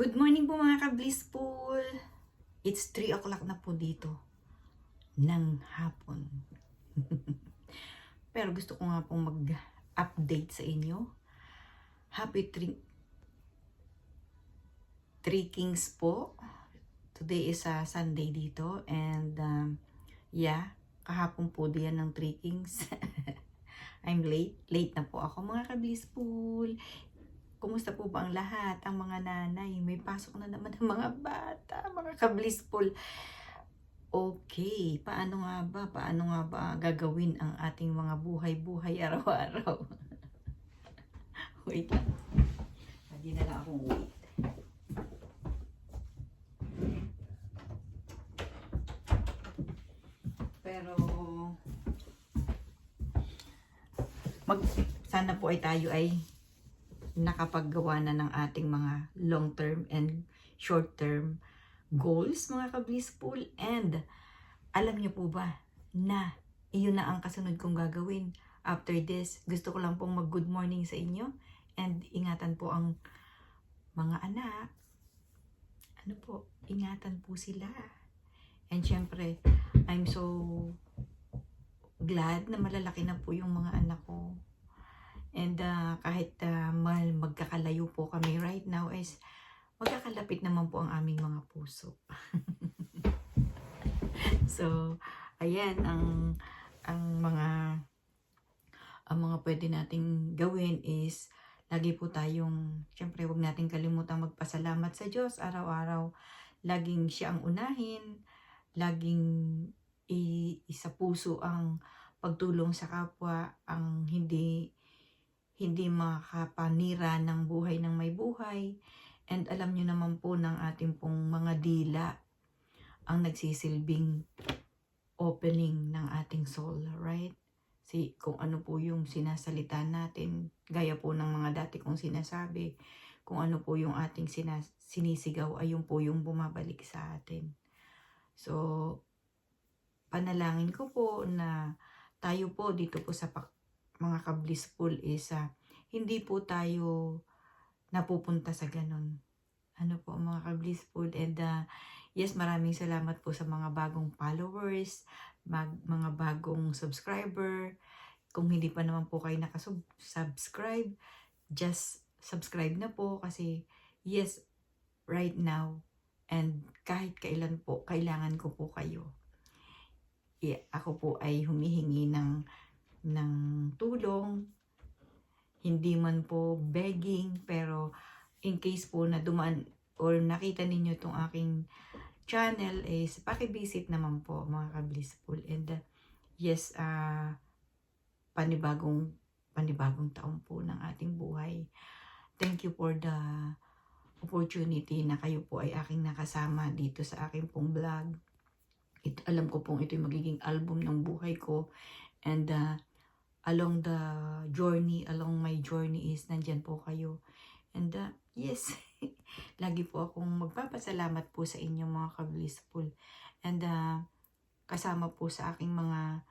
Good morning po mga ka-blissful. It's 3 o'clock na po dito ng hapon. Pero gusto ko nga pong mag-update sa inyo. Happy Three Kings po. Today is Sunday dito and kahapon po diyan ng Three Kings. I'm late. Late na po ako mga ka-blissful. Kumusta po ba ang lahat? Ang mga nanay, may pasok na naman ang mga bata, mga ka-blissful. Okay, paano nga ba gagawin ang ating mga buhay-buhay araw-araw? Wait lang. Hindi na lang akong wait. Pero sana po ay tayo ay nakapaggawa na ng ating mga long-term and short-term goals, mga ka-blissful. And alam niyo po ba na iyon na ang kasunod kong gagawin. After this, gusto ko lang pong mag-good morning sa inyo and ingatan po ang mga anak. Ingatan po sila. And syempre, I'm so glad na malalaki na po yung mga anak ko. And kahit magkakalayo po kami right now is magkakalapit naman po ang aming mga puso. So, ayan ang mga pwede nating gawin is lagi po tayong, syempre huwag nating kalimutan magpasalamat sa Diyos araw-araw. Laging siya ang unahin, laging isa puso ang pagtulong sa kapwa, ang hindi makapanira ng buhay ng may buhay. And alam nyo naman po ng ating pong mga dila ang nagsisilbing opening ng ating soul, right? Kung ano po yung sinasalita natin, gaya po ng mga dati kong sinasabi, kung ano po yung ating sinisigaw, ay yung po yung bumabalik sa atin. So, panalangin ko po na tayo po dito po sa mga ka-blissful is hindi po tayo napupunta sa ganun. Mga ka-blissful. And yes, maraming salamat po sa mga bagong followers, mga bagong subscriber. Kung hindi pa naman po kayo nakasubscribe, just subscribe na po kasi yes, right now and kahit kailan po, kailangan ko po kayo. Ako po ay humihingi ng tulong, hindi man po begging, pero in case po na dumaan or nakita ninyo itong aking channel is paki-visit naman po mga ka-blissful. And yes, panibagong taon po ng ating buhay. Thank you for the opportunity na kayo po ay aking nakasama dito sa aking pong vlog. Alam ko pong ito'y magiging album ng buhay ko. And along my journey is nandyan po kayo. And yes, lagi po akong magpapasalamat po sa inyo mga ka-blissful. And kasama po sa aking mga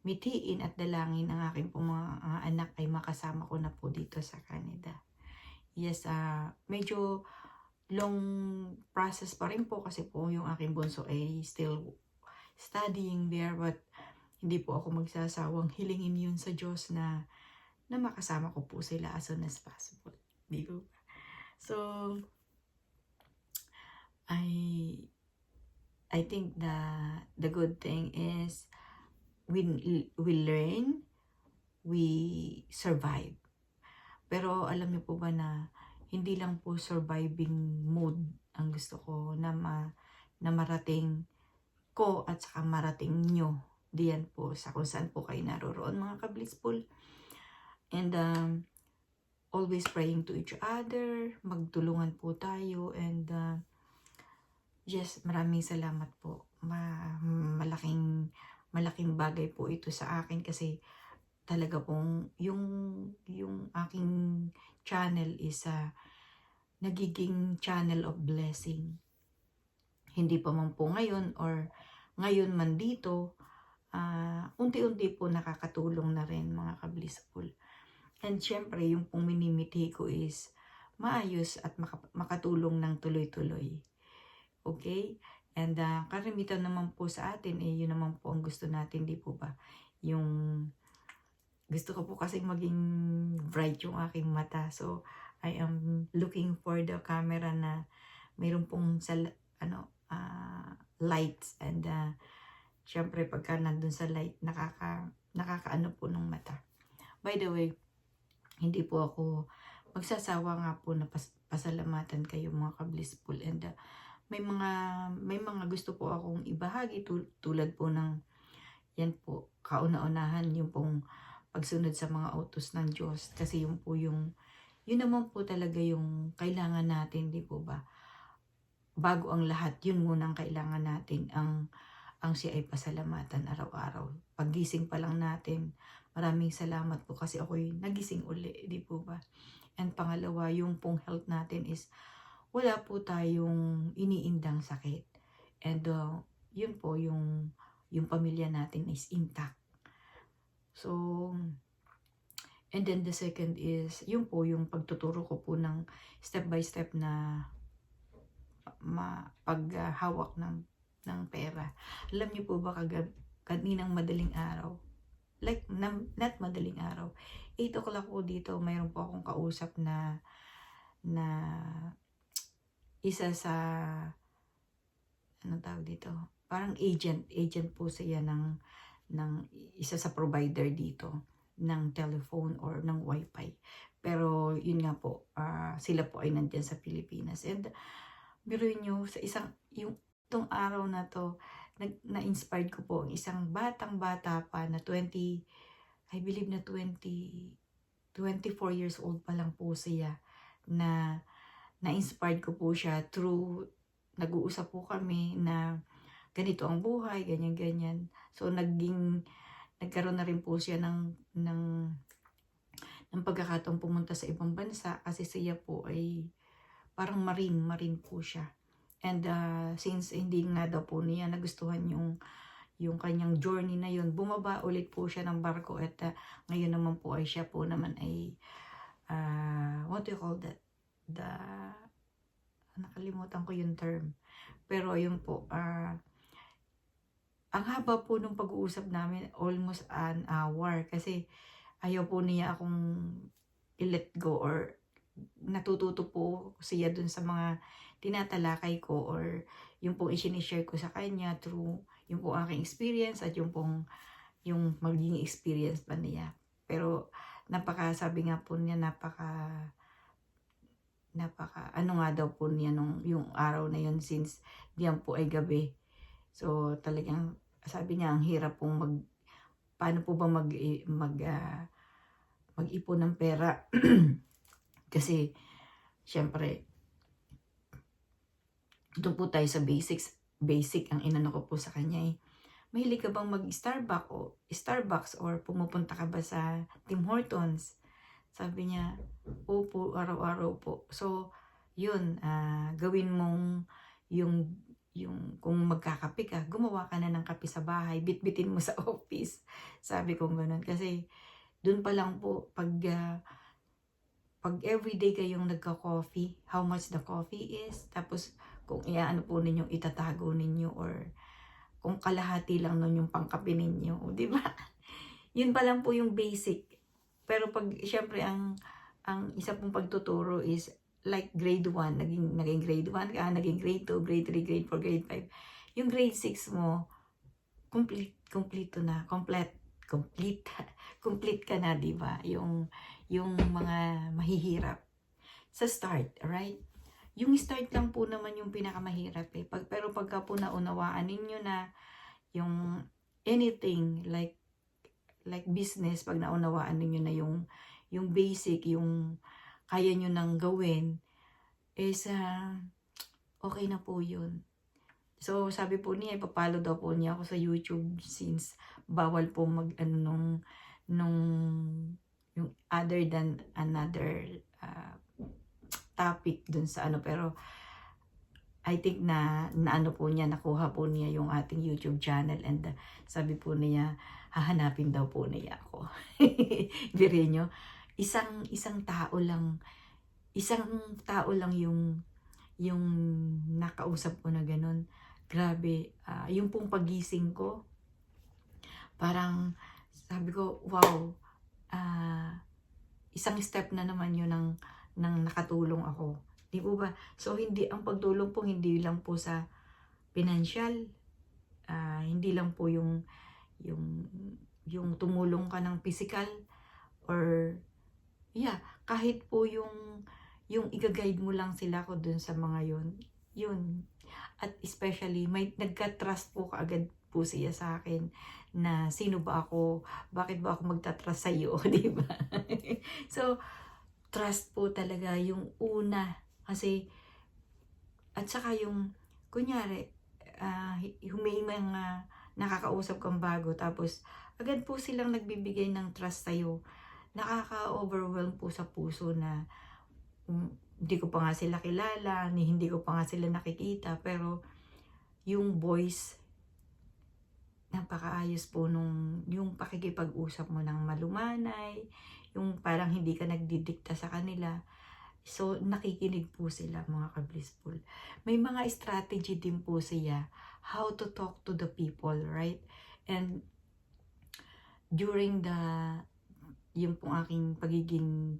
mithiin at dalangin ang aking po mga anak ay makasama ko na po dito sa Canada. Yes, medyo long process pa rin po kasi po yung aking bunso ay still studying there, but hindi po ako magsasawang hilingin yun sa Diyos na makasama ko po sila as soon as possible. Di ko? So, I think the good thing is we learn, we survive. Pero alam niyo po ba na hindi lang po surviving mode ang gusto ko na marating ko at saka marating nyo diyan po sa kung saan po kayo naroroon mga ka-blissful. And always praying to each other, magtulungan po tayo. And yes, maraming salamat po. Malaking bagay po ito sa akin kasi talaga pong yung aking channel is nagiging channel of blessing. Hindi pa man po ngayon or ngayon man dito, unti-unti po nakakatulong na rin mga ka-blissful. And syempre, yung pong minimithi ko is maayos at makatulong ng tuloy-tuloy. Okay? And karamitan naman po sa atin, yun naman po ang gusto natin, di po ba? Yung gusto ko po kasi maging bright yung aking mata. So, I am looking for the camera na mayroon pong lights. And syempre, pagka nandun sa light, nakakaano po ng mata. By the way, hindi po ako magsasawa nga po na pasalamatan kayo mga ka-blissful. And may mga gusto po akong ibahagi tulad po ng yan po, kauna-unahan yung pong pagsunod sa mga utos ng Diyos. Kasi yun naman po talaga yung kailangan natin, di po ba? Bago ang lahat, yun munang kailangan natin, ang siya ay pasalamatan araw-araw. Paggising pa lang natin, maraming salamat po kasi ako'y nagising uli, di po ba? And pangalawa, yung pong health natin is wala po tayong iniindang sakit. And yun po, yung pamilya natin is intact. So, and then the second is, yun po, yung pagtuturo ko po ng step by step na paghawak ng pera. Alam niyo po ba kaninang madaling araw, like not madaling araw, 8 o'clock po dito, mayroon po akong kausap na isa sa anong tawag dito, parang agent po siya ng isa sa provider dito ng telephone or ng wifi. Pero yun nga po, sila po ay nandiyan sa Pilipinas. And biruin nyo, sa itong araw na to, na-inspired ko po ang isang batang-bata pa na 24 years old pa lang po siya, na-inspired ko po siya through, nag-uusap po kami na ganito ang buhay, ganyan-ganyan. So, nagkaroon na rin po siya ng pagkakataong pumunta sa ibang bansa kasi siya po ay parang marine po siya. And since hindi nga daw po niya nagustuhan yung kanyang journey na yun, bumaba ulit po siya ng barko at ngayon naman po ay siya po naman ay what do you call that? Nakalimutan ko yung term. Pero yun po, ang haba po nung pag-uusap namin, almost an hour. Kasi ayaw po niya akong i-let go or natututo po siya dun sa mga tinatalakay ko or yung pong i-share ko sa kanya through yung pong aking experience at yung magiging experience pa niya. Pero sabi nga po niya, ano nga daw po niya yung araw na yun since diyan po ay gabi. So talagang sabi niya ang hirap pong paano po ba mag-ipon ng pera. Kasi syempre doon po tayo sa basic ang inano ko po sa kanya mahilig ka bang Starbucks or pumupunta ka ba sa Tim Hortons? Sabi niya, opo, araw-araw po. So, yun, gawin mong yung kung magkakape ka, gumawa ka na ng kape sa bahay, bitbitin mo sa office. Sabi ko gano'n. Kasi, dun pa lang po, pag everyday kayong nagka-coffee, how much the coffee is, tapos kung iaano po ninyong itatago ninyo or kung kalahati lang nun yung pangkape ninyo, di ba? Yun pa lang po yung basic. Pero pag, syempre, ang isa pong pagtuturo is, like grade 1, naging grade 1 ka, naging grade 2, grade 3, grade 4, grade 5. Yung grade 6 mo, complete ka na, di ba? Yung mga mahihirap sa start, right? Yung start lang po naman yung pinakamahirap pero pagka po naunawaan ninyo na yung anything like business, pag naunawaan ninyo na yung basic, yung kaya nyo nang gawin, is okay na po yun. So, sabi po niya, ipapalo daw po niya ako sa YouTube since bawal po yung other than another topic dun sa pero I think na po niya, nakuha po niya yung ating YouTube channel and sabi po niya, hahanapin daw po niya ako. Biro nyo, isang tao lang, isang tao lang yung nakausap ko na ganun. Grabe, yung pong pagising ko, parang sabi ko, wow, isang step na naman yun ng nakatulong ako. Di po ba? So, ang pagtulong po, hindi lang po sa financial, hindi lang po yung, yung tumulong ka ng physical, or, kahit po yung i-guide mo lang sila ko dun sa mga yun. At especially, may nagka-trust po kaagad po siya sa akin na sino ba ako, bakit ba ako magta-trust sa iyo, di ba? So, trust po talaga yung una. Kasi, at saka yung, kunyari, may mga nakakausap kang bago, tapos, agad po silang nagbibigay ng trust sa'yo. Nakaka-overwhelm po sa puso na, hindi ko pa nga sila kilala, hindi ko pa nga sila nakikita, pero, yung voice, napakaayos po yung pakikipag-usap mo ng malumanay, yung parang hindi ka nagdidikta sa kanila. So, nakikinig po sila, mga ka-blissful. May mga strategy din po siya how to talk to the people, right? And during yung pong aking pagiging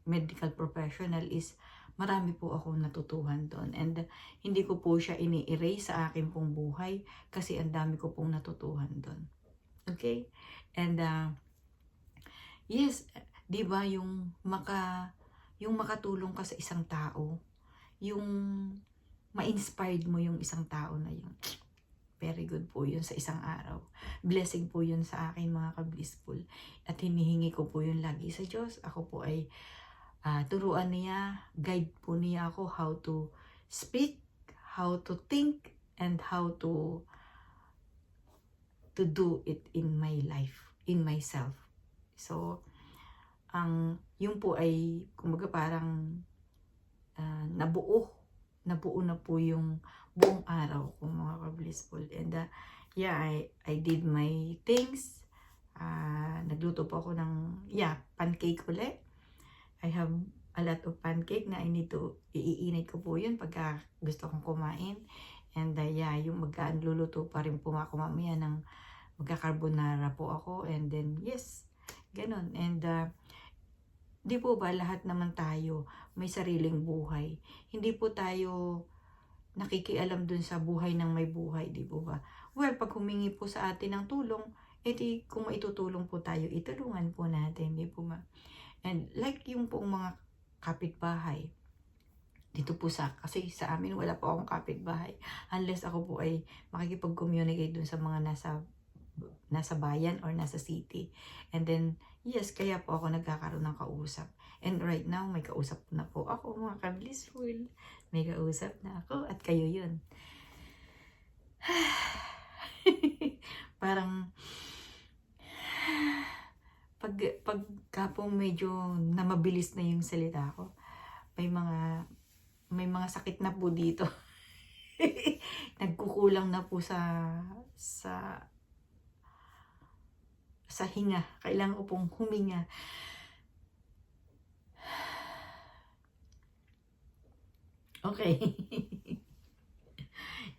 medical professional is marami po akong natutuhan doon. And hindi ko po siya ini-erase sa akin pong buhay kasi ang dami ko pong natutuhan doon. Okay? And yes, 'di ba yung makatulong ka sa isang tao, yung ma-inspired mo yung isang tao na yun. Very good po yun sa isang araw. Blessing po yun sa akin, mga ka-blissful. At hinihingi ko po yun lagi sa Diyos. Ako po ay turuan niya, guide po niya ako how to speak, how to think, and how to do it in my life, in myself. So, yun po ay, kumbaga parang nabuo na po yung buong araw ko, mga ka-blissful. And I did my things. Nagluto po ako ng pancake ulit. I have a lot of pancake na iinit ko po yun pagka gusto kong kumain. And yung luluto pa rin po ako mamaya ng magka-carbonara po ako. And then, yes, ganun. And di po ba lahat naman tayo may sariling buhay. Hindi po tayo nakikialam dun sa buhay ng may buhay, di po ba? Well, pag humingi po sa atin ng tulong, edi kung maitutulong po tayo, itulungan po natin, di po ba? And like yung pong mga kapitbahay, dito po kasi sa amin wala po akong kapitbahay unless ako po ay makikipag-communicate dun sa mga nasa bayan or nasa city. And then, yes, kaya po ako nagkakaroon ng kausap. And right now, may kausap na po ako, mga ka-blissful. May kausap na ako at kayo yun. Parang, pagka po medyo namabilis na yung salita ko, may mga sakit na po dito. Nagkukulang na po sa hinga. Kailangan ko pong huminga. Okay.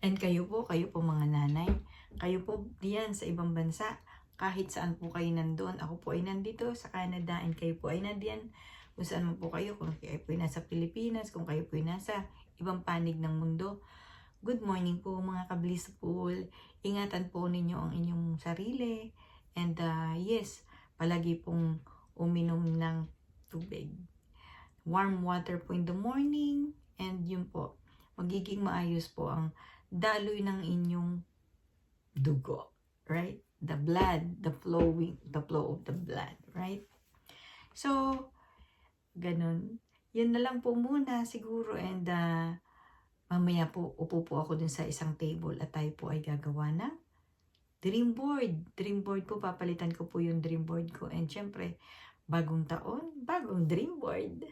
And kayo po mga nanay, kayo po diyan sa ibang bansa, kahit saan po kayo nandun, ako po ay nandito sa Canada, and kayo po ay nandiyan, kung saan man po kayo, kung kayo po ay nasa Pilipinas, kung kayo po ay nasa ibang panig ng mundo. Good morning po, mga ka-blissful. Ingatan po ninyo ang inyong sarili. And yes, palagi pong uminom ng tubig. Warm water po in the morning. And yun po, magiging maayos po ang daloy ng inyong dugo. Right? The blood, the flow of the blood. Right? So, ganun. Yun na lang po muna siguro. And mamaya po, upo po ako dun sa isang table at tayo po ay gagawa ng dream board. Dream board po, papalitan ko po yung dream board ko. And syempre, bagong taon, bagong dream board.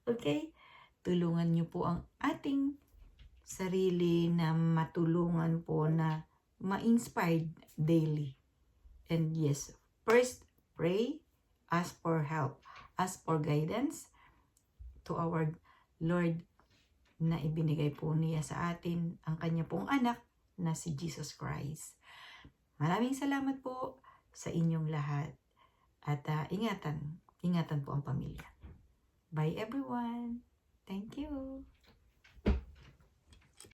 Okay? Tulungan nyo po ang ating sarili na matulungan po na ma-inspired daily. And yes, first, pray, ask for help, ask for guidance, to our Lord na ibinigay po niya sa atin ang kanya pong anak na si Jesus Christ. Maraming salamat po sa inyong lahat. At ingatan po ang pamilya. Bye everyone. Thank you.